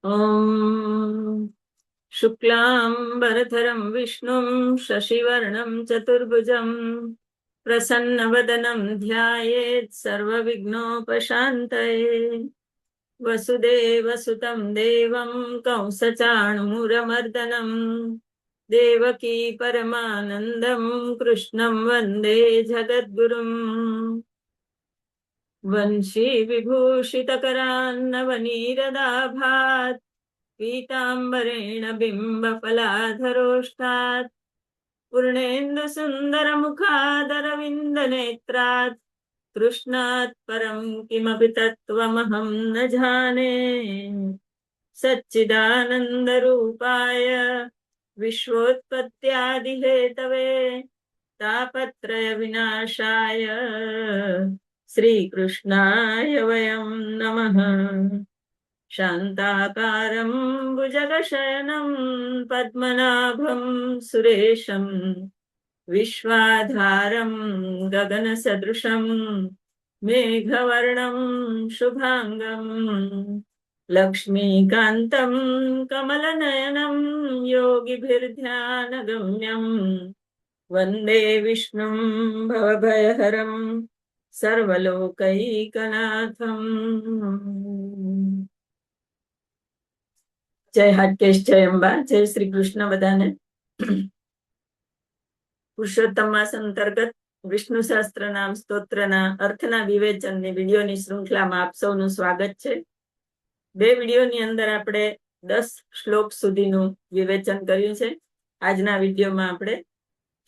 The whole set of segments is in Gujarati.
ॐ शुक्लाम्बरधरं विष्णुं शशिवर्णं चतुर्भुजं प्रसन्नवदनं ध्यायेत् सर्वविघ्नोपशान्तये। वसुदेवसुतं देवं कंसचाणूरमर्दनं देवकी परमानन्दं कृष्णं वन्दे जगद्गुरुम्। वंशी विभूषितकरान्नवनीरदाभात् पीताम्बरेण बिम्बफलाधरोष्ठात् पूर्णेन्दुसुन्दरमुखादरविन्दनेत्रात् कृष्णात् परं किमपि तत्त्वमहं न जाने। सच्चिदानन्दरूपाय विश्वोत्पत्त्यादिहेतवे तापत्रयविनाशाय श्रीकृष्णाय वयं नमः। शान्ताकारं भुजगशयनं पद्मनाभं सुरेशं विश्वाधारं गगनसदृशं मेघवर्णं शुभांगं लक्ष्मीकान्तं कमलनयनं योगिभिर्ध्यानगम्यं वन्दे विष्णुं भवभयहरं सर्वलोकैकनाथम्। જય હાટકેશ, જય અંબા, જય શ્રી કૃષ્ણ બધાને. પુરુષોત્તમ માસ અંતર્ગત વિષ્ણુ સહસ્ત્ર નામ સ્તોત્રના અર્થના વિવેચનની વિડીયોની શૃંખલામાં આપ સૌનું સ્વાગત છે. બે વિડીયોની અંદર આપણે 10 શ્લોક સુધીનું વિવેચન કર્યું છે. આજના વિડીયોમાં આપણે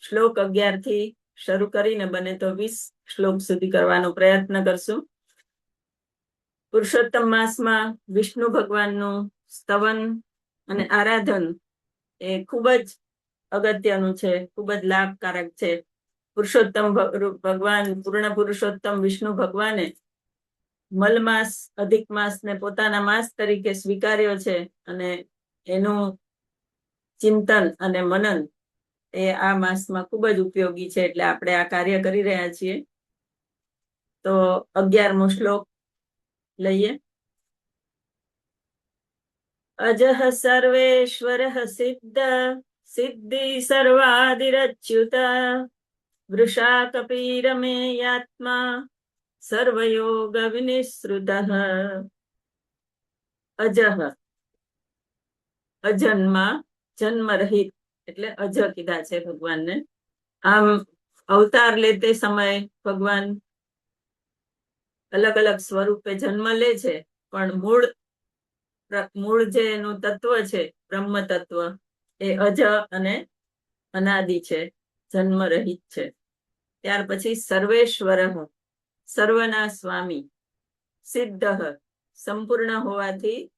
શ્લોક 11 થી શરૂ કરીને બને તો 20 શ્લોક સુધી કરવાનો પ્રયત્ન કરશું. પુરુષોત્તમ માસમાં વિષ્ણુ ભગવાનનું સ્તવન અને આરાધન એ ખૂબ જ અગત્યનું છે, ખૂબ જ લાભકારક છે. પુરુષોત્તમ ભગવાન, પૂર્ણ પુરુષોત્તમ વિષ્ણુ ભગવાને મલ માસ, અધિક માસ ને પોતાના માસ તરીકે સ્વીકાર્યો છે અને એનું ચિંતન અને મનન એ આ માસમાં ખૂબ જ ઉપયોગી છે. એટલે આપણે આ કાર્ય કરી રહ્યા છીએ. તો 11મો શ્લોક લઈએ. અજઃ સર્વેશ્વરઃ સિદ્ધ સિદ્ધિ સર્વાદિરચ્યુત વૃષા કપીરમેયાત્મા સર્વયોગ વિનિસૃતઃ. અજઃ, અજન્મા, જન્મરહિત એટલે અજ કીધા છે ભગવાનને. આમ અવતાર લેતે સમય ભગવાન અલગ અલગ સ્વરૂપે જન્મ લે છે, પણ મૂળ જે એનું તત્વ છે, બ્રહ્મ તત્વ, એ અજ અને અનાદિ છે, જન્મ રહિત છે. ત્યાર પછી સર્વેશ્વર, સર્વના સ્વામી, સિદ્ધ, સંપૂર્ણ હોવાથી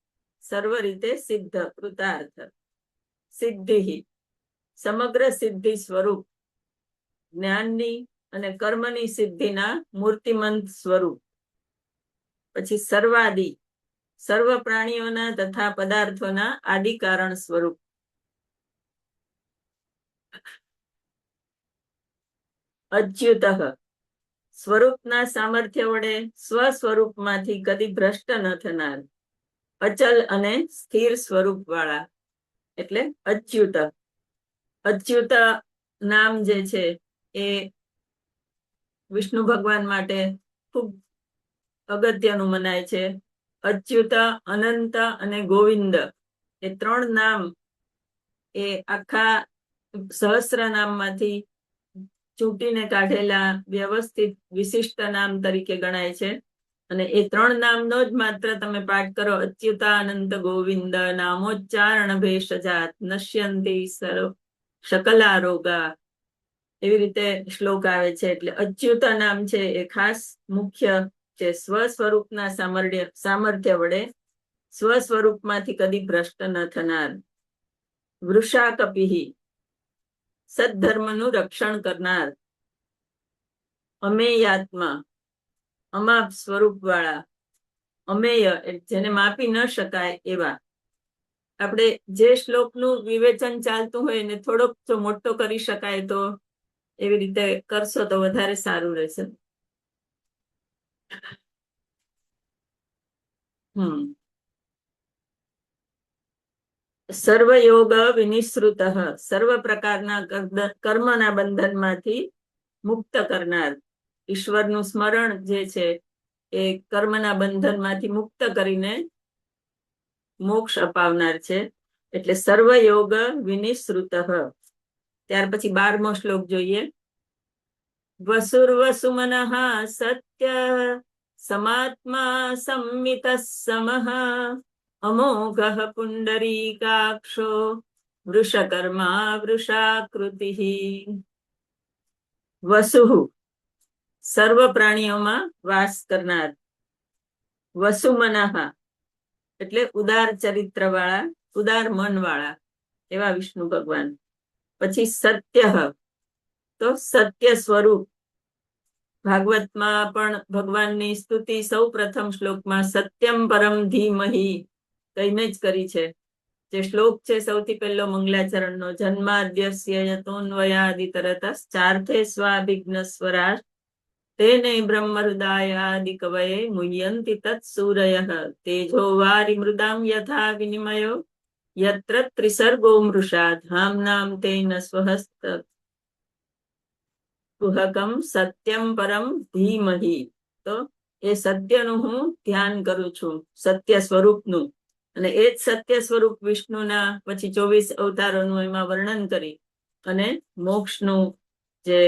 સર્વ રીતે સિદ્ધ, કૃતાર્થ, સિદ્ધિ, સમગ્ર સિદ્ધિ સ્વરૂપ, જ્ઞાનની અને કર્મની સિદ્ધિના મૂર્તિમંત સ્વરૂપ. પછી સર્વાદિ, સર્વ પ્રાણીઓના તથા પદાર્થોના આદિ કારણ સ્વરૂપ. અચ્યુત, સ્વરૂપના સામર્થ્ય વડે સ્વસ્વરૂપમાંથી કદી ભ્રષ્ટ ન થનાર, અચલ અને સ્થિર સ્વરૂપ વાળા એટલે અચ્યુત. અચ્યુત નામ જે છે એ વિષ્ણુ ભગવાન માટે ખૂબ અગત્યનું મનાય છે. અચ્યુત, અનંત અને ગોવિંદ એ 3 નામ એ આખા સહસ્ર નામમાંથી ચૂંટીને કાઢેલા વ્યવસ્થિત વિશિષ્ટ નામ તરીકે ગણાય છે. અને એ 3 નામનો જ માત્ર તમે પાઠ કરો, અચ્યુતાનંદ ગોવિંદ નામોચ્ચારણ ભેષજાત નશ્યંતી શકલા રોગા, એવી રીતે શ્લોક આવે છે. એટલે અચ્યુત નામ છે એ ખાસ મુખ્ય છે. સ્વ સ્વરૂપના સામર્થ્ય વડે સ્વ સ્વરૂપમાંથી કદી ભ્રષ્ટ ન થનાર. વૃષા કપિહી, સદ્ધર્મનું રક્ષણ કરનાર. અમેયાત્મા, અમાપ સ્વરૂપ વાળા. અમેય, જેને માપી ન શકાય એવા. આપણે જે શ્લોકનું વિવેચન ચાલતું હોય એને થોડોક જો મોટો કરી શકાય તો એવી રીતે કરશો તો વધારે સારું રહેશે. સર્વયોગ વિનિશ્રુત, સર્વ પ્રકારના કર્મના બંધનમાંથી મુક્ત કરનાર. ઈશ્વરનું સ્મરણ જે છે એ કર્મના બંધનમાંથી મુક્ત કરીને મોક્ષ અપાવનાર છે, એટલે સર્વયોગ વિનિશ્રુત. ત્યાર પછી 12મો શ્લોક જોઈએ. વસુર્વસુમનઃ સત્ય સમાત્મા સંમિત સમઃ અમોઘ પુંડરીકાક્ષો વૃષકર્મા વૃષાકૃતિ. વસુ સર્વ પ્રાણીઓમાં વાસ કરનાર. વસુમનઃ એટલે ઉદાર ચરિત્ર વાળા, ઉદાર મન વાળા એવા વિષ્ણુ ભગવાન. પછી સત્ય તો સત્ય સ્વરૂપ. ભાગવતમાં પણ ભગવાનની સ્તુતિ સૌ પ્રથમ શ્લોકમાં સત્યમ પરમ ધીમહિ કહીને જ કરી છે. જે શ્લોક છે સૌથી પહેલો મંગલાચરણનો, જન્માદ્યસ્ય યતોન્વયાદિતરતશ્ચાર્થે સ્વાભિઘ્ન સ્વરાટ તેને બ્રહ્મહૃદાયાદિ કવયે મુહ્યન્તિ તત્સૂરયઃ તેજો વારી મૃદામ યથા વિનિમયો યત્ર ત્રિસર્ગો મૃષા ધામ્નાં તેન સ્વહસ્ત કુહકમ સત્યમ પરમ ધીમહિ. તો એ સત્યનું હું ધ્યાન કરું છું, સત્ય સ્વરૂપનું. અને એ જ સત્ય સ્વરૂપ વિષ્ણુના પછી 24 અવતારોનું એમાં વર્ણન કરી અને મોક્ષનું જે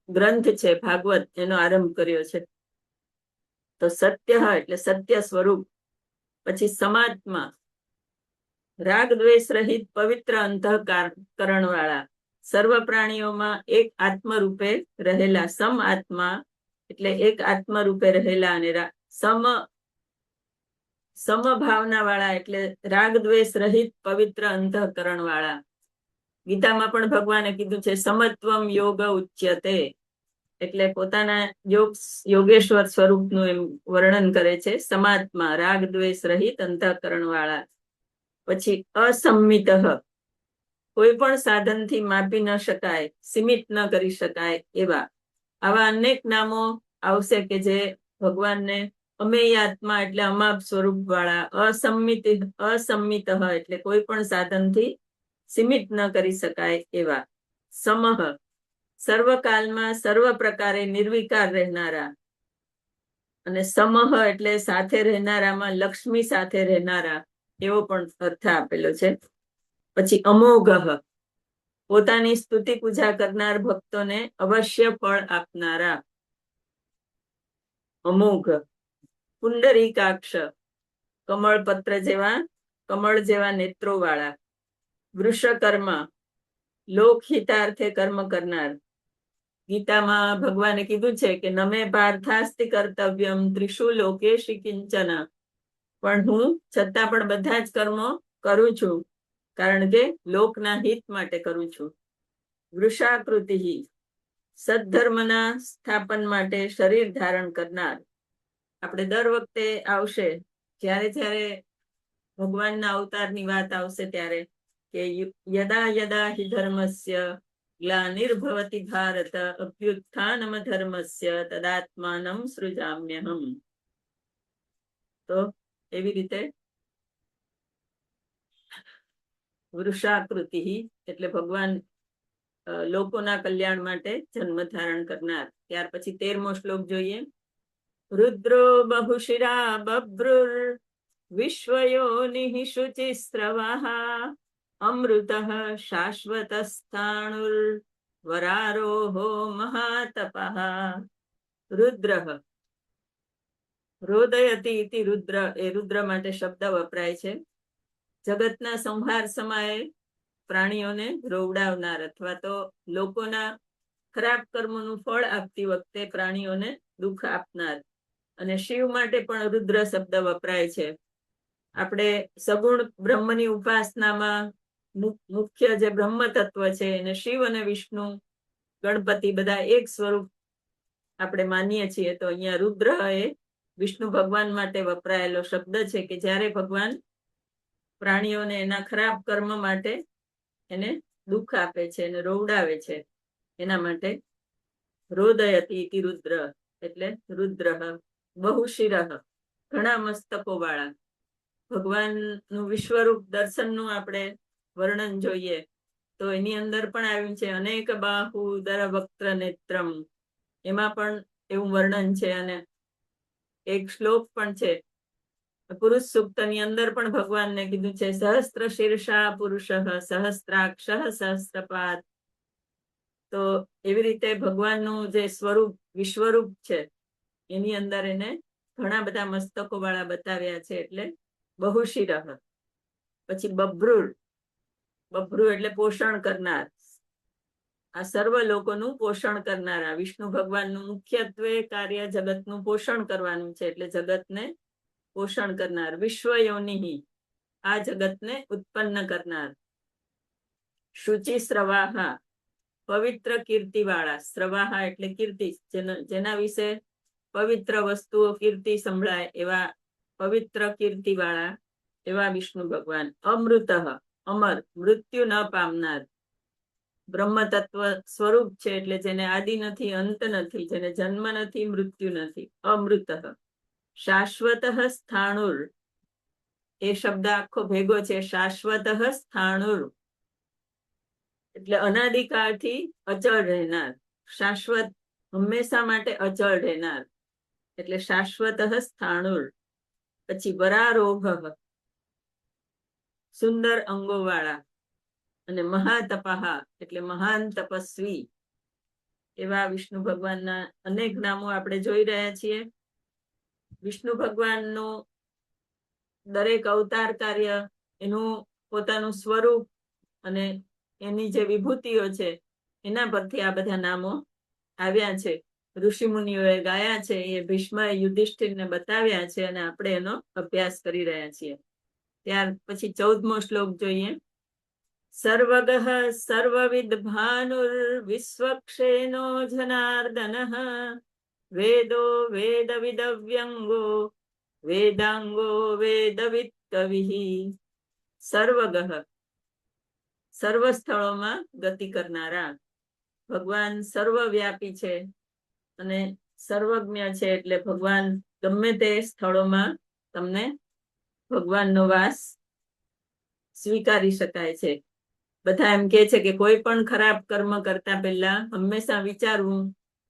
ગ્રંથ છે ભાગવત એનો આરંભ કર્યો છે. તો સત્ય એટલે સત્ય સ્વરૂપ. પછી સમાત્મા રાગ દ્વેષ રહિત પવિત્ર અંતઃકરણ વાળા, સર્વ પ્રાણીઓમાં એક આત્મ રૂપે રહેલા. સમ આત્મા એટલે એક આત્મ રૂપે રહેલા અને સમભાવના વાળા એટલે રાગ દ્વેષ રહિત પવિત્ર અંતઃકરણ વાળા. ગીતામાં પણ ભગવાને કીધું છે સમત્વમ યોગ ઉચ્યતે, એટલે પોતાના યોગેશ્વર સ્વરૂપનું એમ વર્ણન કરે છે. સમાત્મા રાગ દ્વેષ રહિત અંતઃકરણ વાળા. પછી અસંમિત, કોઈ પણ સાધનથી માપી ન શકાય, સીમિત ન કરી શકાય એવા. આવા અનેક નામો આવશે કે જે ભગવાનને અમેય આત્મા એટલે અમાપ સ્વરૂપ વાળા, અસંમિત એટલે કોઈ પણ સાધનથી સીમિત ન કરી શકાય એવા. સમહ સર્વકાલમાં સર્વ પ્રકારે નિર્વિકાર રહેનારા. અને સમહ એટલે સાથે રહેનારામાં લક્ષ્મી સાથે રહેનારા એવો પણ અર્થ આપેલો છે. પછી અમોઘ પોતાની સ્તુતિ પૂજા કરનાર ભક્તોને અવશ્ય ફળ આપનારા. અમોઘ. પુંડરીકાક્ષ કમળ જેવા નેત્રો વાળા. વૃષકર્મા લોકહિતાર્થે કર્મ કરનાર. ગીતામાં ભગવાને કીધું છે કે નમે પાર્થાસ્તિ કર્તવ્યમ ત્રિષુ લોકેશી કિંચન, પણ હું છતાં પણ બધા જ કર્મો કરું છું કારણ કે લોકના હિત માટે કરું છું. વૃષાકૃતિ સદ્ધર્મના સ્થાપન માટે શરીર ધારણ કરનાર. આપણે દર વખતે આવશે જ્યારે જ્યારે ભગવાનના અવતારની વાત આવશે ત્યારે કે યદા યદા હિ ધર્મસ્ય ગ્લાનિર્ભવતિ ભારત અભ્યુત્થાનમ ધર્મસ્ય તદાત્માનમ સૃજામ્યહમ. તો એવી રીતે વૃષાકૃતિ એટલે ભગવાન લોકોના કલ્યાણ માટે જન્મ ધારણ કરનાર. ત્યાર પછી 13મો શ્લોક જોઈએ. રુદ્રો બહુશિરા બભ્રુર વિશ્વયોનિઃ શુચિસ્રવઃ અમૃતઃ શાશ્વતસ્થાણુર વરારોહો મહાતપઃ. રુદ્રઃ રોદયતિ ઇતિ રુદ્ર, એ રુદ્ર માટે શબ્દ વપરાય છે. જગતના સંહાર સમયે પ્રાણીઓને રોવડાવનાર અથવા તો લોકોના ખરાબ કર્મોનું ફળ આપતી વખતે પ્રાણીઓને દુઃખ આપનાર. અને શિવ માટે પણ રુદ્ર શબ્દ વપરાય છે. આપણે સગુણ બ્રહ્મની ઉપાસનામાં મુખ્ય જે બ્રહ્મ તત્વ છે એને શિવ અને વિષ્ણુ ગણપતિ બધા એક સ્વરૂપ આપણે માનીએ છીએ. તો અહીંયા રુદ્ર એ વિષ્ણુ ભગવાન માટે વપરાયેલો શબ્દ છે કે જ્યારે ભગવાન પ્રાણીઓને એના ખરાબ કર્મ માટે એને દુઃખ આપે છે અને રોવડાવે છે, એના માટે રોદયતિ ઇતિ રુદ્ર એટલે રુદ્ર. બહુશિરઃ ઘણા મસ્તકો વાળા. ભગવાનનું વિશ્વરૂપ દર્શનનું આપણે વર્ણન જોઈએ તો એની અંદર પણ આવ્યું છે અનેક બાહુ દર વક્ત્ર નેત્રમ, એમાં પણ એવું વર્ણન છે. અને એક શ્લોક પણ છે પુરુષ સૂક્તની અંદર પણ ભગવાનને કીધું છે સહસ્ત્ર શીર્ષા પુરુષ સહસ્ત્રાક્ષ સહસ્ત્રપાદ. તો એવી રીતે ભગવાનનું જે સ્વરૂપ વિશ્વરૂપ છે એની અંદર એને ઘણા બધા મસ્તકો વાળા બતાવ્યા છે, એટલે બહુશિરઃ. પછી બભ્રુર, બભ્રુ એટલે પોષણ કરનાર. આ સર્વ લોકોનું પોષણ કરનારા વિષ્ણુ ભગવાનનું મુખ્યત્વે કાર્ય જગતનું પોષણ કરવાનું છે, એટલે જગતને પોષણ કરનાર. વિશ્વ યોનિ, આ જગતને ઉત્પન્ન કરનાર. શુચિ સ્રવાહા, પવિત્ર કીર્તિ વાળા. સ્રવાહા એટલે કીર્તિ, જેના વિશે પવિત્ર વસ્તુઓ કીર્તિ સંભળાય એવા પવિત્ર કીર્તિ વાળા એવા વિષ્ણુ ભગવાન. અમૃત, અમર, મૃત્યુ ન પામનાર. બ્રહ્મ તત્વ સ્વરૂપ છે, એટલે જેને આદિ નથી, અંત નથી, જેને જન્મ નથી, મૃત્યુ નથી. અમૃત. શાશ્વત સ્થાણુર, એ શબ્દ આખો ભેગો છે. શાશ્વત સ્થાણુર એટલે અનાદિકાળથી અચળ રહેનાર. શાશ્વત, હંમેશા માટે અચળ રહેનાર, એટલે શાશ્વત સ્થાણુર. પછી વરારોહ, સુંદર અંગો વાળા. અને મહાતપહા એટલે મહાન તપસ્વી. એવા વિષ્ણુ ભગવાનના અનેક નામો આપણે જોઈ રહ્યા છીએ. વિષ્ણુ ભગવાનનું દરેક અવતાર કાર્ય, એનું પોતાનું સ્વરૂપ અને એની જે વિભૂતિઓ છે એના પરથી આ બધા નામો આવ્યા છે. ઋષિ મુનિઓએ ગાયા છે, એ ભીષ્મ યુધિષ્ઠિરને બતાવ્યા છે અને આપણે એનો અભ્યાસ કરી રહ્યા છીએ. ત્યાર પછી 14મો શ્લોક જોઈએ. સર્વગઃ સર્વવિદ ભાનુર વિશ્વક્ષેનો જનાર્દન વેદો વેદ વિદવ્યંગો વેદાંગો વેદવિદ કવિ. સર્વગઃ, સર્વ સ્થળોમાં ગતિ કરનારા. ભગવાન સર્વવ્યાપી છે અને સર્વજ્ઞ છે, એટલે ભગવાન ગમે તે સ્થળોમાં તમને ભગવાનનો વાસ સ્વીકારી શકાય છે. બધા એમ કે છે કે કોઈ પણ ખરાબ કર્મ કરતા પહેલા હંમેશા વિચારવું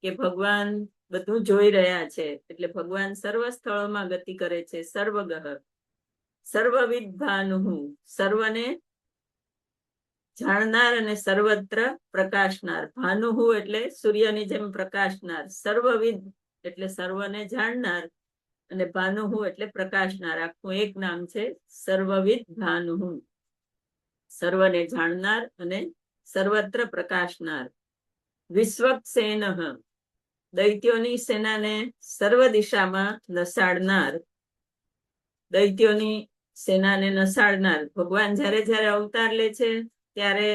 કે ભગવાન બધું જોઈ રહ્યા છે, એટલે ભગવાન સર્વ સ્થળોમાં ગતિ કરે છે. સર્વગઃ, સર્વવિદ ભાનુઃ, સર્વને જાણનાર અને સર્વત્ર પ્રકાશનાર. ભાનુહુ એટલે સૂર્યની જેમ પ્રકાશનાર. સર્વવિદ એટલે સર્વને જાણનાર અને ભાનુહુ એટલે પ્રકાશનાર. આખું એક નામ છે સર્વવિદ ભાનુહુ. સર્વને જાણનાર અને સર્વત્ર પ્રકાશનાર. વિશ્વક્સેન, દૈત્યોની સેનાને સર્વ દિશામાં નસાડનાર. દૈત્યોની સેનાને નસાડનાર. ભગવાન જ્યારે જ્યારે અવતાર લે છે ત્યારે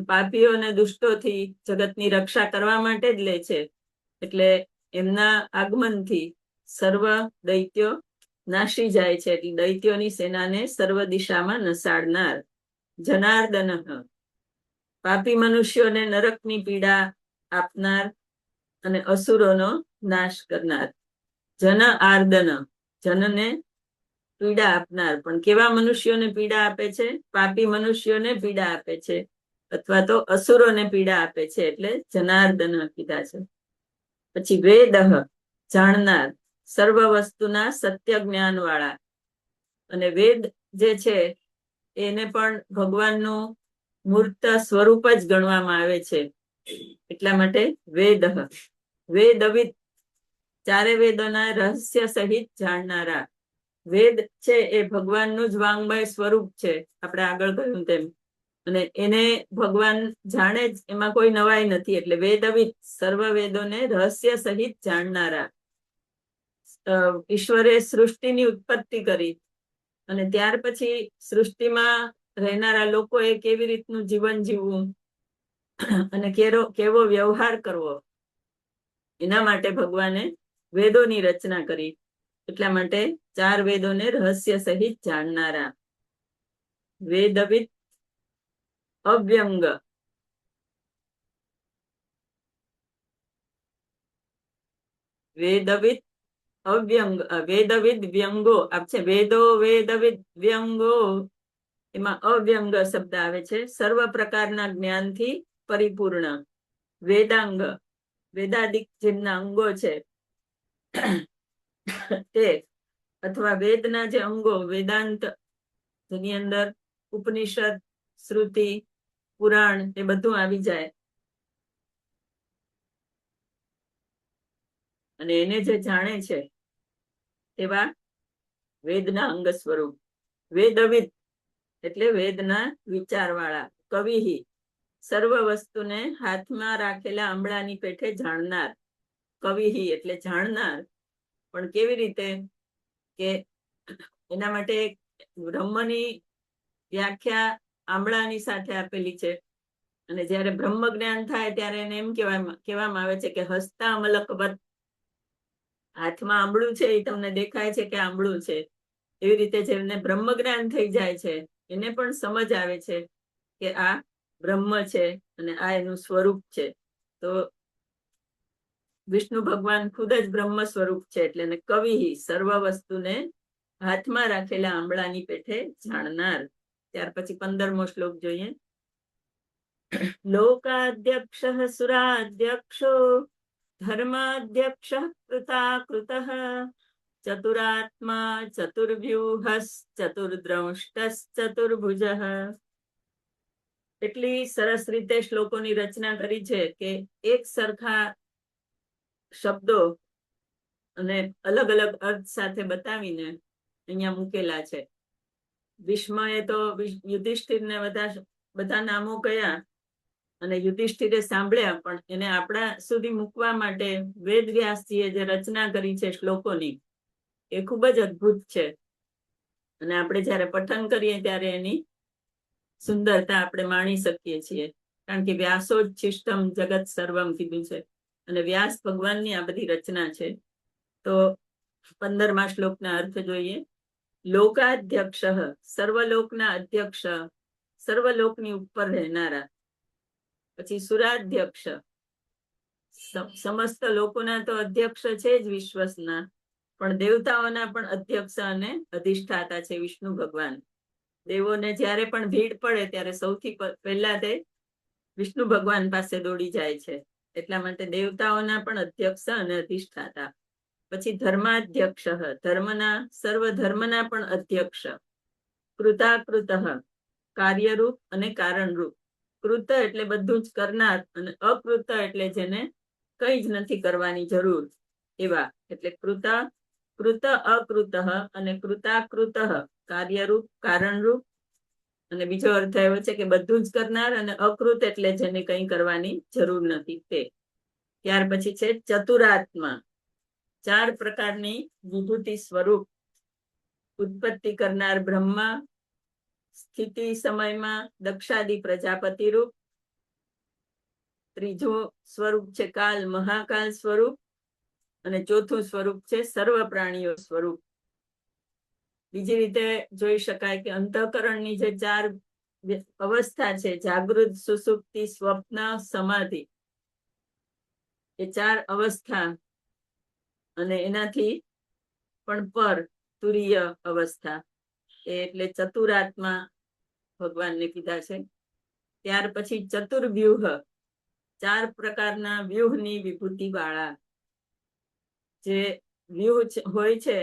પાપીઓ અને દુષ્ટોથી જગતની રક્ષા કરવા માટે જ લે છે, એટલે એમના આગમનથી સર્વ દૈત્યો નાશી જાય છે. એટલે દૈત્યોની સેનાને સર્વ દિશામાં નસાડનાર. જનાર્દન, પાપી મનુષ્યોને નરકની પીડા આપનાર અને અસુરોનો નાશ કરનાર. જન આર્દન, જનને પીડા આપનાર. પણ કેવા મનુષ્યોને પીડા આપે છે? પાપી મનુષ્યોને પીડા આપે છે, અથવા તો અસુરોને પીડા આપે છે, એટલે જનાર્દન કીધા છે. પછી વેદઃ, જાણનાર, સર્વ વસ્તુના સત્ય જ્ઞાન વાળા. અને વેદ જે છે એને પણ ભગવાનનું મૂર્ત સ્વરૂપ જ ગણવામાં આવે છે, એટલા માટે વેદઃ. વેદવિદ, ચારે વેદોના રહસ્ય સહિત જાણનારા. વેદ છે એ ભગવાનનું જ વાંગ્મય સ્વરૂપ છે, આપણે આગળ કહ્યું તેમ. અને એને ભગવાન જાણે જ, એમાં કોઈ નવાઈ નથી. એટલે વેદવિદ, સર્વ વેદોને રહસ્ય સહિત જાણનારા. ઈશ્વરે સૃષ્ટિની ઉત્પત્તિ કરી અને ત્યાર પછી સૃષ્ટિમાં રહેનારા લોકોએ કેવી રીતનું જીવન જીવવું અને કેવો વ્યવહાર કરવો, એના માટે ભગવાને વેદોની રચના કરી. એટલા માટે ચાર વેદોને રહસ્ય સહિત જાણનારા. વેદવિદ અવ્યંગ, વેદવિદ અવ્યંગ વેદવિદ વ્યંગો છે. વેદો વેદવિદ વ્યંગો, એમાં અવ્યંગ શબ્દ આવે છે. સર્વ પ્રકારના જ્ઞાનથી પરિપૂર્ણ. વેદાંગ, વેદાદિક જેમના અંગો છે તે, અથવા વેદના જે અંગો, વેદાંત જેની અંદર ઉપનિષદ, શ્રુતિ, પુરાણ એ બધું આવી જાય. અને એને જે જાણે છે એવા વેદના અંગ સ્વરૂપ. વેદવિદ એટલે વેદના વિચારવાળા. કવિ, સર્વ વસ્તુને હાથમાં રાખેલા આંબળાની પેઠે જાણનાર. કવિ એટલે જાણનાર, પણ કેવી રીતે કે એના માટે બ્રહ્મની વ્યાખ્યા આંબળાની સાથે આપેલી છે. અને જયારે બ્રહ્મ જ્ઞાન થાય ત્યારે એને એમ કહેવામાં આવે છે કે હસ્તા મલકવત, હાથમાં આંબળું છે એ તમને દેખાય છે કે આંબળું છે. એવી રીતે જેમને બ્રહ્મ જ્ઞાન થઈ જાય છે એને પણ સમજ આવે છે કે આ બ્રહ્મ છે અને આ એનું સ્વરૂપ છે. તો વિષ્ણુ ભગવાન ખુદ જ બ્રહ્મ સ્વરૂપ છે. એટલે એને કવિ, સર્વ વસ્તુને હાથમાં રાખેલા આંબળાની પેઠે જાણનાર. ત્યાર પછી 15મો શ્લોક જોઈએ. લોકાધ્યક્ષ સુરાધ્યક્ષો ધર્માધ્યક્ષ કૃતાકૃત ચતુરાત્મા ચતુર્વ્યુહસ ચતુર્દ્રષ્ટશ્ચતુર્ભુજ. એટલી સરસ રીતે શ્લોકોની રચના કરી છે કે એક સરખા શબ્દો અને અલગ અલગ અર્થ સાથે બતાવીને અહીંયા મૂકેલા છે. ભીષ્મએ તો યુધિષ્ઠિરને બધા નામો કયા અને યુધિષ્ઠિરે સાંભળ્યા, પણ એને આપણા સુધી મૂકવા માટે વેદવ્યાસજીએ જે રચના કરી છે શ્લોકોની એ ખૂબ જ અદ્ભુત છે. અને આપણે જયારે પઠન કરીએ ત્યારે એની સુંદરતા આપણે માણી શકીએ છીએ. કારણ કે વ્યાસો જ શિષ્ટમ જગત સર્વમ કીધું છે અને વ્યાસ ભગવાનની આ બધી રચના છે. તો 15મા શ્લોકના અર્થ જોઈએ. લોકાધ્યક્ષ, સર્વલોકના અધ્યક્ષ, સર્વલોકની ઉપર રહેનારા. પછી સુરાધ્યક્ષ, સમસ્ત લોકોના તો અધ્યક્ષ છે જ વિશ્વસના, પણ દેવતાઓના પણ અધ્યક્ષ અને અધિષ્ઠાતા છે વિષ્ણુ ભગવાન. દેવોને જ્યારે પણ ભીડ પડે ત્યારે સૌથી પહેલા તે વિષ્ણુ ભગવાન પાસે દોડી જાય છે. એટલા માટે દેવતાઓના પણ અધ્યક્ષ અને અધિષ્ઠાતા. પછી ધર્માધ્યક્ષ, સર્વ ધર્મના પણ અધ્યક્ષ. કૃતાકૃત, કાર્યરૂપ અને કારણરૂપ. કૃત એટલે બધું જ કરનાર અને અકૃત એટલે જેને કઈ જ નથી કરવાની જરૂર એવા. એટલે કૃત અકૃત અને કૃતાકૃત, કાર્યરૂપ કારણરૂપ. અને બીજો અર્થ એવો છે કે બધું જ કરનાર, અને અકૃત એટલે જેને કઈ કરવાની જરૂર નથી તે. ત્યાર પછી છે ચતુરાત્મા, 4 પ્રકારની વિભૂતિ સ્વરૂપ. ઉત્પત્તિ કરનાર બ્રહ્મા, સ્થિતિ સમયમાં દક્ષાદિ પ્રજાપતિ રૂપ. ત્રીજું સ્વરૂપ છે કાલ, મહાકાલ સ્વરૂપ. અને ચોથું સ્વરૂપ છે સર્વ પ્રાણીઓ સ્વરૂપ. બીજી રીતે જોઈ શકાય કે અંતઃકરણની જે 4 અવસ્થા છે, જાગૃત, સુષુપ્તિ, સ્વપ્ન, સમાધિ, એ 4 અવસ્થા અને એનાથી પણ પર તુરીય અવસ્થા, એટલે ચતુરાત્મા ભગવાનને કીધા છે. ત્યાર પછી ચતુર્વ્યુહ, 4 પ્રકારના વ્યુહની વિભૂતિ વાળા. જે વ્યુહ હોય છે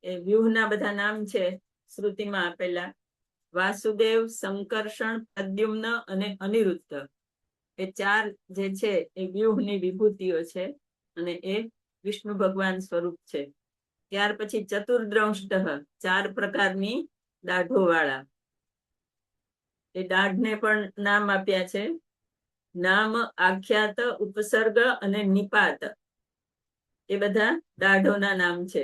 એ વ્યુહના બધા નામ છે શ્રુતિમાં આપેલા. વાસુદેવ, સંકર્ષણ, પ્રદ્યુમ્ન અને અનિરુદ્ધ, એ 4 જે છે એ વ્યુહની વિભૂતિઓ છે અને એ વિષ્ણુ ભગવાન સ્વરૂપ છે. ત્યાર પછી ચતુર્દ્રષ્ટ, 4 પ્રકારની દાઢો વાળા. એ દાઢને પણ નામ આપ્યા છે. નામ, આખ્યાત, ઉપસર્ગ અને નિપાત, એ બધા દાઢોના નામ છે.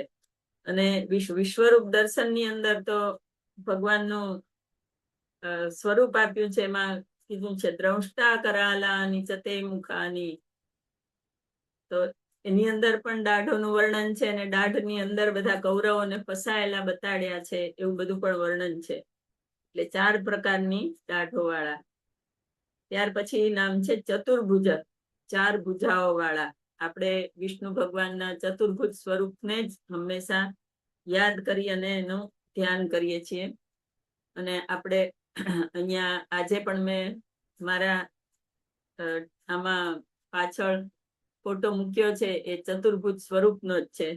અને વિશ્વરૂપ દર્શનની અંદર તો ભગવાનનું સ્વરૂપ આપ્યું છે. એમાં કીધું છે દ્રષ્ટા કરાલાની ચતે મુખાની. તો એની અંદર પણ દાઢોનું વર્ણન છે અને દાઢની અંદર બધા કૌરવોને ફસાયેલા બતાડ્યા છે, એવું બધું પણ વર્ણન છે. એટલે 4 પ્રકારની દાઢો વાળા. ત્યાર પછી નામ છે ચતુર્ભુજ, 4 ભુજાઓ વાળા. આપણે વિષ્ણુ ભગવાનના ચતુર્ભુજ સ્વરૂપને જ હંમેશા યાદ કરી અને એનું ધ્યાન કરીએ છીએ. અને આપણે અહીંયા આજે પણ મેં મારા આમાં પાછળ ફોટો મૂક્યો છે, એ ચતુર્ભુજ સ્વરૂપનો જ છે.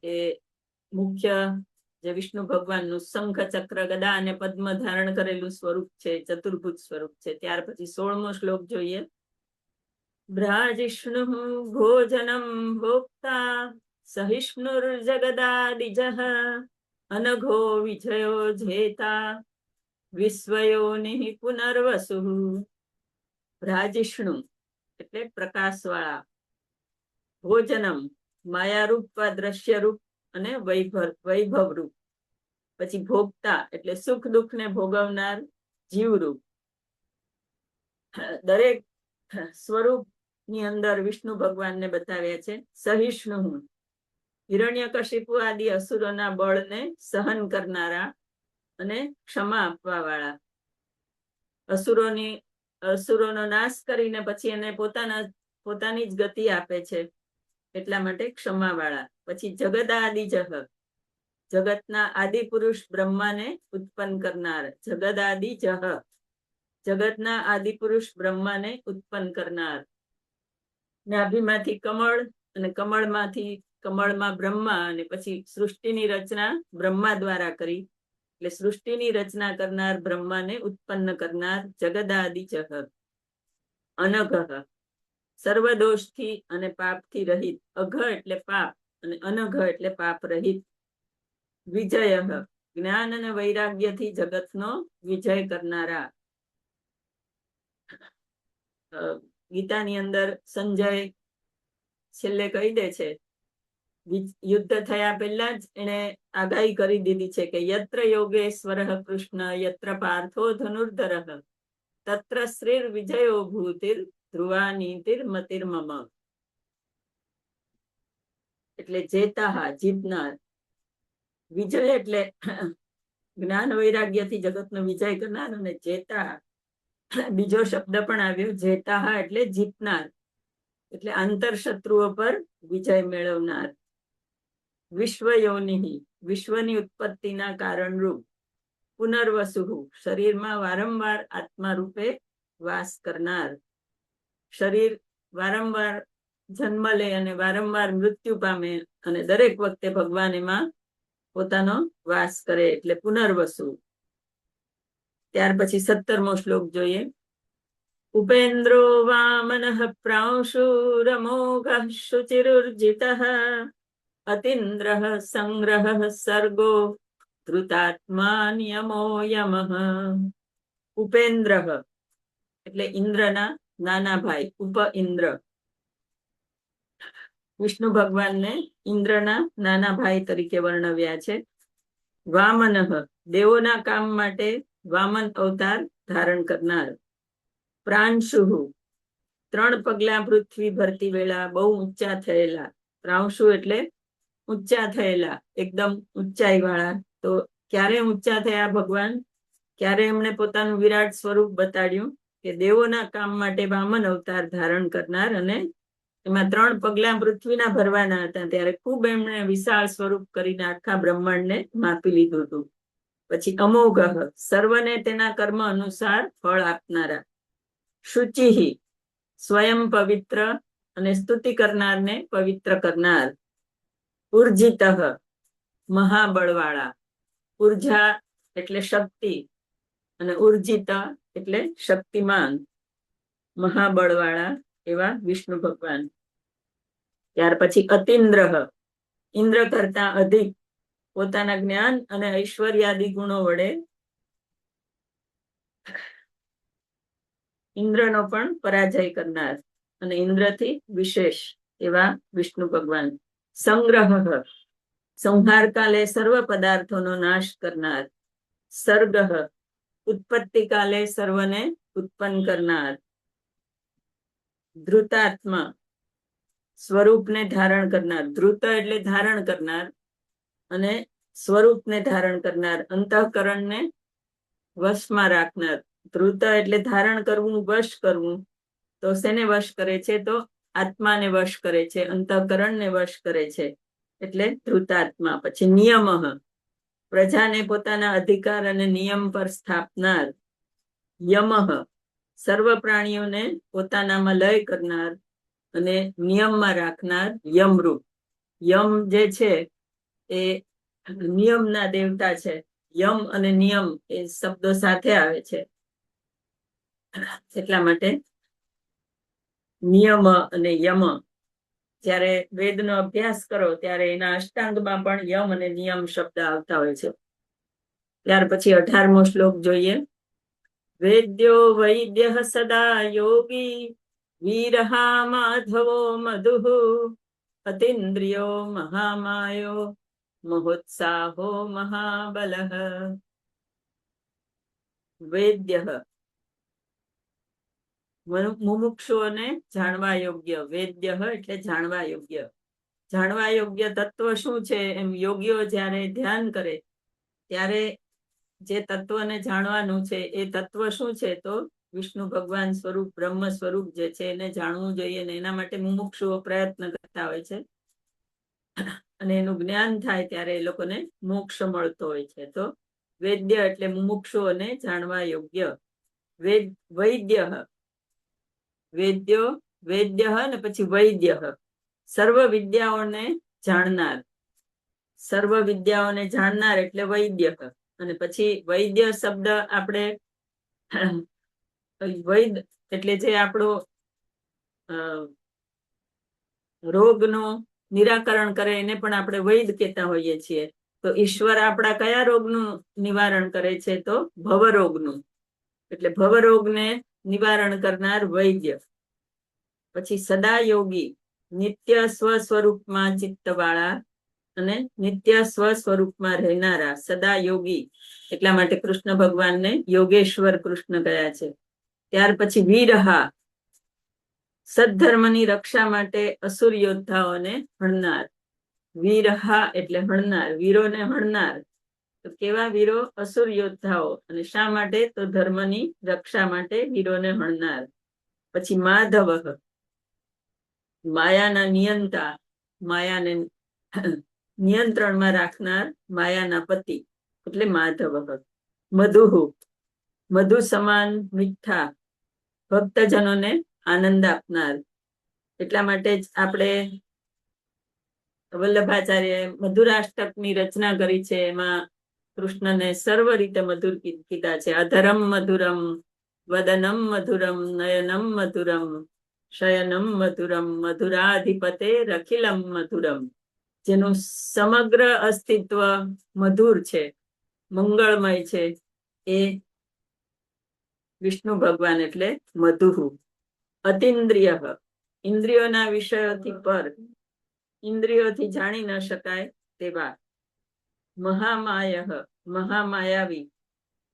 એ મુખ્ય જે વિષ્ણુ ભગવાનનું શંખ, ચક્ર, ગદા અને પદ્મ ધારણ કરેલું સ્વરૂપ છે, ચતુર્ભુજ સ્વરૂપ છે. ત્યાર પછી 16મો શ્લોક જોઈએ. ભ્રાજિષ્ણુ ભોજનમ ભોક્તા સહિષ્ણુર્જગદાદિજઃ અનઘો વિજયો જેતા વિશ્વયોનિ પુનર્વસુઃ. ભ્રાજિષ્ણુ એટલે પ્રકાશવાળા, ભોજનમ માયારૂપ વા દ્રશ્યરૂપ અને વૈભવ રૂપ, પછી ભોગતા એટલે સુખ દુઃખ ને ભોગવનાર જીવરૂપ. દરેક સ્વરૂપ ની અંદર વિષ્ણુ ભગવાનને બતાવ્યા છે. સહિષ્ણુ હિરણ્યકશિપુ આદિ અસુરોના બળને સહન કરનારા અને ક્ષમા આપવા વાળા. અસુરોનો નાશ કરીને પછી એને પોતાની જ ગતિ આપે છે, એટલા માટે ક્ષમા વાળા. પછી જગદાદિજઃ જગતના આદિ પુરુષ બ્રહ્માને ઉત્પન્ન કરનાર. જગદાદિજઃ જગતના આદિ પુરુષ બ્રહ્માને ઉત્પન્ન કરનાર. નાભીમાંથી કમળ અને કમળમાં બ્રહ્મા, અને પછી સૃષ્ટિની રચના બ્રહ્મા દ્વારા કરી, એટલે સૃષ્ટિની રચના કરનાર બ્રહ્માને ઉત્પન્ન કરનાર. જગદાદિજઃ અનઘ સર્વ દોષથી અને પાપથી રહિત. અઘ એટલે પાપ અને અનઘ એટલે પાપ રહિત. વિજય જ્ઞાન અને વૈરાગ્યથી જગતનો વિજય કરનારા. ગીતાની અંદર સંજય છેલ્લે કહી દે છે, યુદ્ધ થયા પહેલા જ એને આગાહી કરી દીધી છે કે યત્ર યોગેશ્વર કૃષ્ણ યત્ર પાર્થો ધનુર્ધર તત્ર શ્રીર વિજયો ભૂતિર ધ્રુવા નીતિર મતિર્મમ. એટલે જેતા જીતનાર. વિજય એટલે જ્ઞાન વૈરાગ્યથી જગતનો વિજય કરનાર. અને જેતા બીજો શબ્દ પણ આવ્યો, જેતા એટલે જીતનાર, એટલે આંતર શત્રુઓ પર વિજય મેળવનાર. વિશ્વયોનિ વિશ્વની ઉત્પત્તિના કારણરૂપ. પુનર્વસુ શરીરમાં વારંવાર આત્મા રૂપે વાસ કરનાર. શરીર વારંવાર જન્મ લે અને વારંવાર મૃત્યુ પામે, અને દરેક વખતે ભગવાન એમાં પોતાનો વાસ કરે, એટલે પુનર્વસુ. ત્યાર પછી 17મો શ્લોક જોઈએ. ઉપેન્દ્રો વામનઃ પ્રાંશુરમોઘ શુચિરુર્જિતઃ અતિન્દ્રઃ સંગ્રહ સર્ગો ધૃતાત્મા નિયમો યમઃ. ઉપેન્દ્ર એટલે ઇન્દ્રના નાના ભાઈ. ઉપ ઇન્દ્ર વિષ્ણુ ભગવાનને ઇન્દ્રના નાના ભાઈ તરીકે વર્ણવ્યા છે. વામનઃ દેવોના કામ માટે વામન અવતાર ધારણ કરનાર. પ્રાંશુ 3 પગલા પૃથ્વી ભરતી વેળા બહુ ઊંચા થયેલા. પ્રાંશુ એટલે ઊંચા થયેલા, એકદમ ઊંચાઈ વાળા. તો ક્યારે ઊંચા થયા ભગવાન? ક્યારે એમણે પોતાનું વિરાટ સ્વરૂપ બતાડ્યું? કે દેવોના કામ માટે વામન અવતાર ધારણ કરનાર, અને એમાં 3 પગલા પૃથ્વીના ભરવાના હતા, ત્યારે ખૂબ એમણે વિશાળ સ્વરૂપ કરીને આખા બ્રહ્માંડને માપી લીધું હતું. પછી અમોઘ સર્વને તેના કર્મ અનુસાર ફળ આપનારા. શુચિ સ્વયં પવિત્ર અને સ્તુતિ કરનારને પવિત્ર કરનાર. ઉર્જિત મહાબળવાળા. ઉર્જા એટલે શક્તિ, અને ઉર્જિત એટલે શક્તિમાન. મહાબળવાળા એવા વિષ્ણુ ભગવાન. ત્યાર પછી અતિન્દ્ર ઇન્દ્ર કરતા અધિક પોતાના જ્ઞાન અને ઐશ્વર્યાદિ ગુણો વડે ઇન્દ્રનો પણ પરાજય કરનાર, અને ઇન્દ્રથી વિશેષ એવા વિષ્ણુ ભગવાન. સંગ્રહ સંહાર કાલે સર્વ પદાર્થોનો નાશ કરનાર. સર્ગ ઉત્પત્તિ કાલે સર્વને ઉત્પન્ન કરનાર. ધૃતાત્મા સ્વરૂપને ધારણ કરનાર. ધૃત એટલે ધારણ કરનાર, અને સ્વરૂપને ધારણ કરનાર, અંતઃકરણને વશમાં રાખનાર. ધૃત એટલે ધારણ કરવું, વશ કરવું, તો શેને વશ કરે છે? તો આત્માને વશ કરે છે, અંતઃકરણને વશ કરે છે, એટલે ધૃતાત્મા. પછી નિયમ, પ્રજાને પોતાના અધિકાર અને નિયમ પર સ્થાપનાર. યમ, સર્વ પ્રાણીઓને પોતાનામાં લય કરનાર અને નિયમમાં રાખનાર યમરૂપ. યમ જે છે એ નિયમના દેવતા છે. યમ અને નિયમ એ શબ્દો સાથે આવે છે, એટલા માટે નિયમ અને યમ. જ્યારે વેદનો અભ્યાસ કરો ત્યારે એના અષ્ટાંગમાં પણ યમ અને નિયમ શબ્દ આવતા હોય છે. ત્યાર પછી 18મો શ્લોક જોઈએ. વેદ્યો વૈદ્ય સદા યોગી વીરહા માધવો મધુઃ અતીન્દ્રિયો મહામાયો મહોત્સાહો મહાબલઃ. વેદ્ય મુમુક્ષુઓને જાણવા યોગ્ય. વેદ્ય એટલે જાણવા યોગ્ય. જાણવા યોગ્ય તત્વ શું છે એમ યોગીઓ જ્યારે ધ્યાન કરે ત્યારે જે તત્વને જાણવાનું છે એ તત્વ શું છે? તો વિષ્ણુ ભગવાન સ્વરૂપ, બ્રહ્મ સ્વરૂપ જે છે એને જાણવું જોઈએ ને એના માટે મુમુક્ષુઓ પ્રયત્ન કરતા હોય છે. અને એનું જ્ઞાન થાય ત્યારે એ લોકોને મોક્ષ મળતો હોય છે. તો વેદ્ય એટલે મુમુક્ષુઓને જાણવા યોગ્ય. વૈદ્ય, વેદ્યો, વેદ્ય ને પછી વૈદ્ય, સર્વ વિદ્યાઓને જાણનાર. સર્વ વિદ્યાઓને જાણનાર એટલે વૈદ્ય. અને પછી વૈદ્ય શબ્દ આપણે વૈદ એટલે જે આપણો રોગનો નિરાકરણ કરે એને પણ આપણે વૈદ કહેતા હોઈએ છીએ. તો ઈશ્વર આપણા કયા રોગનું નિવારણ કરે છે? તો ભવરોગનું. એટલે ભવરોગને નિવારણ કરનાર વૈદ્ય. પછી સદા યોગી, નિત્ય સ્વસ્વરૂપમાં ચિત્તવાળા અને નિત્ય સ્વસ્વરૂપમાં રહેનારા. સદા યોગી એટલા માટે કૃષ્ણ ભગવાનને યોગેશ્વર કૃષ્ણ ગયા છે. ત્યાર પછી વીરહા, સદ્ધર્મની રક્ષા માટે અસુર યોદ્ધાઓને હણનાર. વીરહા એટલે હણનાર, વીરોને હણનાર. તો કેવા વીરો? અસુર યોદ્ધાઓ. અને શા માટે? તો ધર્મની રક્ષા માટે વીરોને હણનાર. પછી માધવ, માયાના નિયંતા, માયાને નિયંત્રણમાં રાખનાર, માયાના પતિ એટલે માધવ. મધુઃ, મધુ સમાન મીઠા, ભક્તજનોને આનંદ આપનાર. એટલા માટે જ આપણે વલ્લભાચાર્ય મધુરાષ્ટકની રચના કરી છે. એમાં કૃષ્ણને સર્વ રીતે મધુર કીધા છે. અધરમ મધુરમ, વદનમ મધુરમ, નયનમ મધુરમ, શયનમ મધુરમ, મધુરાધિપતે રખિલમ મધુરમ. જેનું સમગ્ર અસ્તિત્વ મધુર છે, મંગળમય છે, એ વિષ્ણુ ભગવાન એટલે મધુઃ. અતિન્દ્રિય, ઇન્દ્રિયોના વિષયોથી પર, ઇન્દ્રિયોથી જાણી ન શકાય તેવા. મહામાય, મહામાયાવી,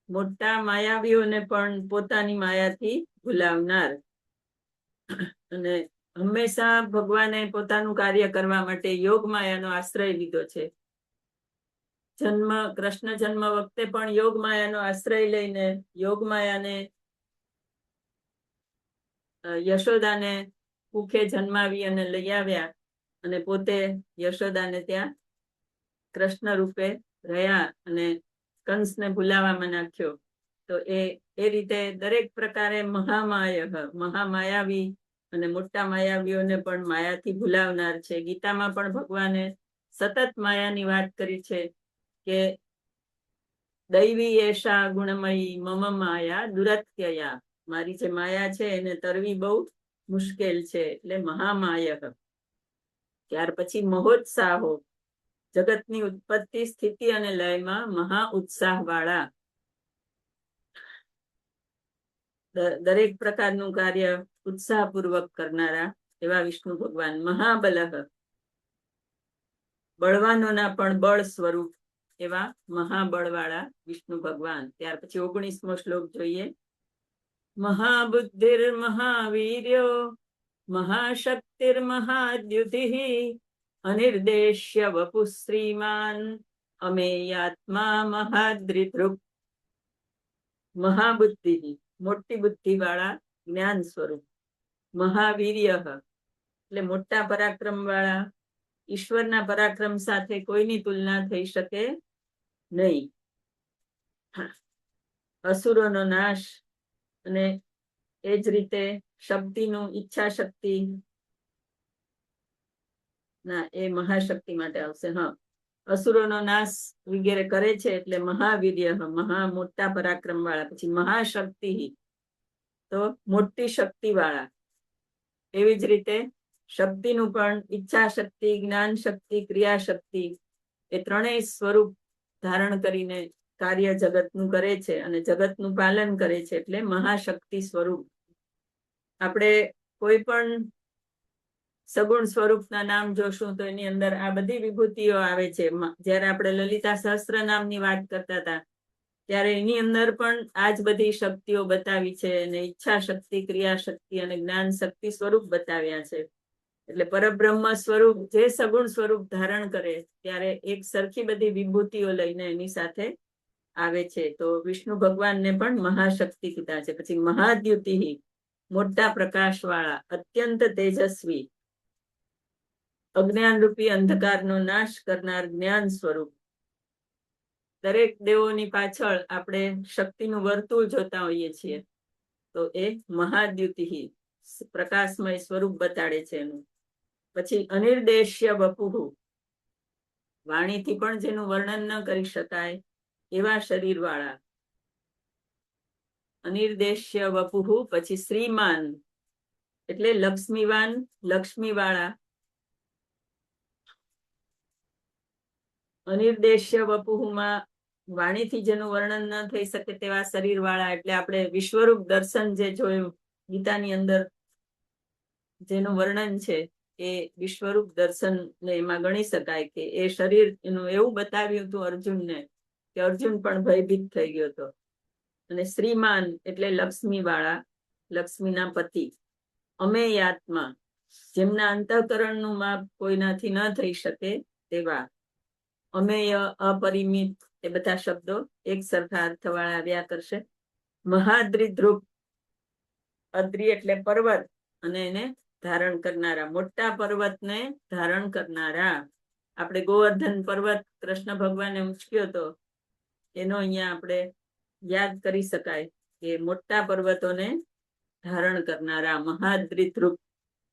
મોટા માયાવીઓને પણ પોતાની માયાથી ભૂલાવનાર. અને હંમેશા ભગવાને પોતાનું કાર્ય કરવા માટે યોગ માયાનો આશ્રય લીધો છે. કૃષ્ણ જન્મ વખતે પણ યોગ માયાનો આશ્રય લઈને યોગ માયાને યશોદાને કુખે જન્માવી અને લઈ આવ્યા અને પોતે યશોદાને ત્યાં કૃષ્ણ રૂપે રહ્યા અને કંસને ભૂલાવામાં નાખ્યો. તો એ રીતે દરેક પ્રકારે મહામાયાવી અને મોટા માયાવીઓને પણ માયાથી ભૂલાવનાર છે. ગીતામાં પણ ભગવાને સતત માયાની વાત કરી છે કે દૈવી એશા ગુણમયી મમ માયા દુરત્યયા. મારી જે માયા છે એને તરવી બહુ મુશ્કેલ છે, એટલે મહામાય. ત્યાર પછી મહોત્સાહો, જગતની ઉત્પત્તિ, સ્થિતિ અને લયમાં મહા ઉત્સાહ વાળા. દરેક પ્રકારનું કાર્ય ઉત્સાહપૂર્વક કરનારા એવા વિષ્ણુ ભગવાન. મહાબલઃ, બળવાનોના પણ બળ સ્વરૂપ એવા મહાબળવાળા વિષ્ણુ ભગવાન. ત્યાર પછી 19મો શ્લોક જોઈએ. મહાબુદ્ધિર મહાવીર્યો મહાશક્તિર મહાદ્યુતિઃ અનિર્દેશ્ય વપુ શ્રીમાન અમેયાત્મા મહાદ્રિતૃપ. મહાબુદ્ધિ, મોટી બુદ્ધિ વાળા જ્ઞાન સ્વરૂપ. મહાવીર્ય એટલે મોટા પરાક્રમ વાળા. ઈશ્વરના પરાક્રમ સાથે કોઈની તુલના થઈ શકે નહીં. અસુરોનો નાશ, અને એ જ રીતે શક્તિનું ઈચ્છા શક્તિ, ના એ મહાશક્તિ માટે આવશે. હા, અસુરોનો નાશ વગેરે કરે છે એટલે મહાવીર્ય, મહા મોટા પરાક્રમ વાળા. પછી મહાશક્તિ તો મોટી શક્તિ વાળા. એવી જ રીતે શક્તિનું પણ ઈચ્છા શક્તિ, જ્ઞાન શક્તિ, ક્રિયા શક્તિ, એ ત્રણેય સ્વરૂપ ધારણ કરીને કાર્ય જગતનું કરે છે અને જગતનું પાલન કરે છે એટલે મહાશક્તિ સ્વરૂપ. આપણે કોઈ પણ સગુણ સ્વરૂપના નામ જોશું તો એની અંદર આ બધી વિભૂતિઓ આવે છે. જયારે આપણે લલિતા સહસ્ત્ર નામની વાત કરતા હતા ત્યારે એની અંદર પણ આ જ બધી શક્તિઓ બતાવી છે, અને ઈચ્છા શક્તિ, ક્રિયા શક્તિ અને જ્ઞાન શક્તિ સ્વરૂપ બતાવ્યા છે. એટલે પરબ્રહ્મ સ્વરૂપ જે સગુણ સ્વરૂપ ધારણ કરે ત્યારે એક સરખી બધી વિભૂતિઓ લઈને એની સાથે આવે છે. તો વિષ્ણુ ભગવાનને પણ મહાશક્તિ કીધા છે. પછી મહાદ્યુતિ, મોટા પ્રકાશ વાળા, અત્યંત તેજસ્વી, અજ્ઞાન રૂપી અંધકારનો નાશ કરનાર જ્ઞાન સ્વરૂપ. દરેક દેવોની પાછળ આપણે શક્તિનું વર્તુળ જોતા હોઈએ છીએ, તો એ મહાદ્યુતિ પ્રકાશમય સ્વરૂપ બતાડે છે એનું. પછી અનિર્દેશ્ય વપુહુ, વાણીથી પણ જેનું વર્ણન ન કરી શકાય એવા શરીર વાળા. અનિર્દેશ્ય વપુહુ. પછી શ્રીમાન એટલે લક્ષ્મીવાન, લક્ષ્મી વાળા. અનિર્દેશ્ય વપુહુમાં વાણીથી જેનું વર્ણન ન થઈ શકે તેવા શરીર વાળા. એટલે આપણે વિશ્વરૂપ દર્શન જે જોયું ગીતાની અંદર જેનું વર્ણન છે એ વિશ્વરૂપ દર્શન એમાં ગણી શકાય કે એ શરીર એનું એવું બતાવ્યું હતું અર્જુનને કે અર્જુન પણ ભયભીત થઈ ગયો હતો. અને શ્રીમાન એટલે લક્ષ્મી વાળા, લક્ષ્મીના પતિ. અમેયાત્મા, જેમના અંતઃકરણનું માપ કોઈનાથી ન થઈ શકે તેવા. અમેય, અપરિમિત, એ બધા શબ્દો એક સરખા અર્થવાળા આવ્યા કરશે. મહાદ્રિધ્રુપ, અદ્રિ એટલે પર્વત અને એને ધારણ કરનારા, મોટા પર્વતને ધારણ કરનારા. આપણે ગોવર્ધન પર્વત કૃષ્ણ ભગવાને ઉચક્યો હતો એનો અહીંયા આપણે યાદ કરી શકાય કે મોટા પર્વતોને ધારણ કરનારા મહાદ્રિધ્રુપ.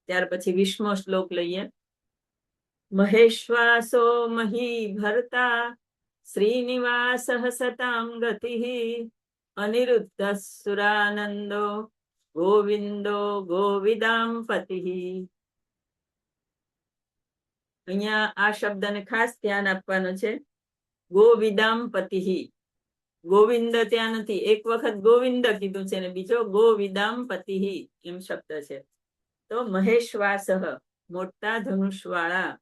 ત્યાર પછી 20મો શ્લોક લઈએ. મહેશ્વાસો મહી ભરતા શ્રીનિવાસ સતામ ગતિ અનિરુદ્ધ સુરાનંદો ગોવિંદો ગોવિદામ પતિ. અહીંયા આ શબ્દને ખાસ ધ્યાન આપવાનું છે. ગોવિદામ પતિ. ગોવિંદ ત્યાં નથી, એક વખત ગોવિંદ કીધું છે ને બીજો ગોવિદામ પતિ એમ શબ્દ છે. તો મહેશ્વાસ, મોટા ધનુષ વાળા.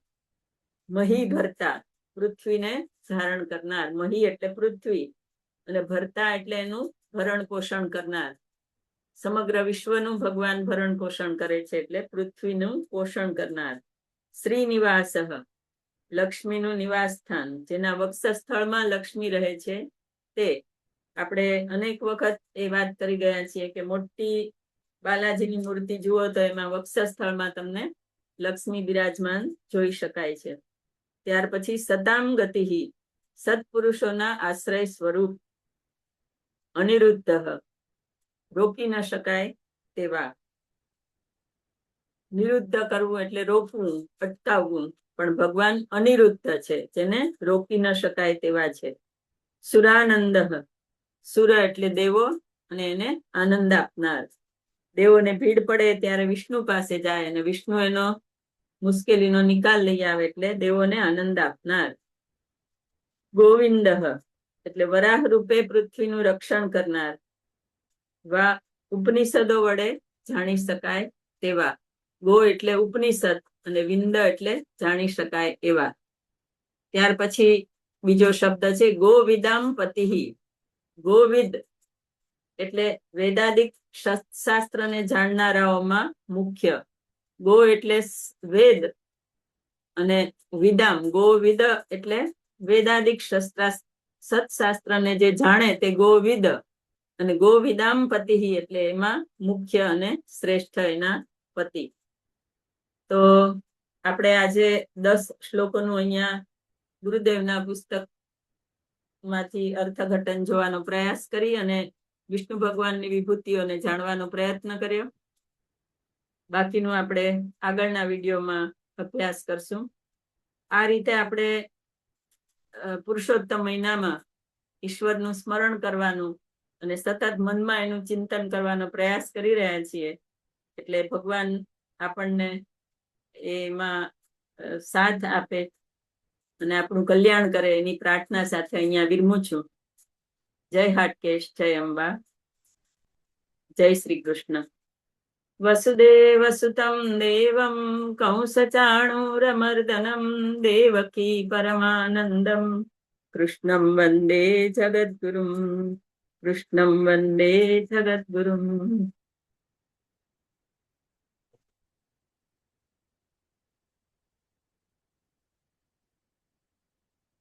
મહી ભરતા, પૃથ્વીને ધારણ કરનાર. મહી એટલે પૃથ્વી અને ભરતા એટલે એનું ભરણ પોષણ કરનાર. સમગ્ર વિશ્વનું ભગવાન ભરણ પોષણ કરે છે એટલે પૃથ્વીનું પોષણ કરનાર. શ્રીનિવાસ, લક્ષ્મીનું નિવાસ સ્થાન, જેના વક્ષસ્થળમાં લક્ષ્મી રહે છે તે. આપણે અનેક વખત એ વાત કરી ગયા છીએ કે મોટી બાલાજીની મૂર્તિ જુઓ તો એમાં વક્ષસ્થળમાં તમને લક્ષ્મી બિરાજમાન જોઈ શકાય છે. ત્યાર પછી સતામ ગતિ, સત્પુરુષોના આશ્રય સ્વરૂપ. અનિરુદ્ધ, રોકી ન શકાય તેવા. નિરુદ્ધ કરવું એટલે રોકવું, અટકાવવું, પણ ભગવાન અનિરુદ્ધ છે, જેને રોકી ન શકાય તેવા છે. સુરાનંદ, સુર એટલે દેવો અને એને આનંદ આપનાર. દેવોને ભીડ પડે ત્યારે વિષ્ણુ પાસે જાય અને વિષ્ણુ એનો મુશ્કેલીનો નિકાલ લઈ આવે એટલે દેવોને આનંદ આપનાર. ગોવિંદ એટલે વરાહ રૂપે પૃથ્વીનું રક્ષણ કરનાર. ઉપનિષદો વડે જાણી શકાય તેવા. ગો એટલે ઉપનિષદ અને વિંદ એટલે જાણી શકાય એવા. ત્યાર પછી બીજો શબ્દ છે ગોવિદામ પતિ. ગોવિદ એટલે વેદાદિક શાસ્ત્રને જાણનારાઓમાં મુખ્ય. ગો એટલે વેદ અને વિદામ, ગોવિદ એટલે વેદાદિક સત્શાસ્ત્રને જે જાણે તે ગોવિદ, અને ગોવિદામ પતિ એટલે એમાં મુખ્ય અને શ્રેષ્ઠ એના પતિ. તો આપણે આજે 10 શ્લોકોનું અહીંયા ગુરુદેવના પુસ્તક માંથી અર્થઘટન જોવાનો પ્રયાસ કરી અને વિષ્ણુ ભગવાનની વિભૂતિઓને જાણવાનો પ્રયત્ન કર્યો. બાકીનું આપણે આગળના વિડીયોમાં અભ્યાસ કરશું. આ રીતે આપણે પુરુષોત્તમ મહિનામાં ઈશ્વરનું સ્મરણ કરવાનું અને સતત મનમાં એનું ચિંતન કરવાનો પ્રયાસ કરી રહ્યા છીએ. એટલે ભગવાન આપણને એમાં સાથ આપે અને આપણું કલ્યાણ કરે એની પ્રાર્થના સાથે અહીંયા વિરમું છું. જય હાટકેશ, જય અંબા, જય શ્રી કૃષ્ણ. વસુદેવ સુતમ દેવમ કંસચાણૂરમર્દનમ દેવકી પરમાનંદમ કૃષ્ણમ વંદે જગદ્ગુરુમ, કૃષ્ણમ વંદે જગદ્ગુરુમ.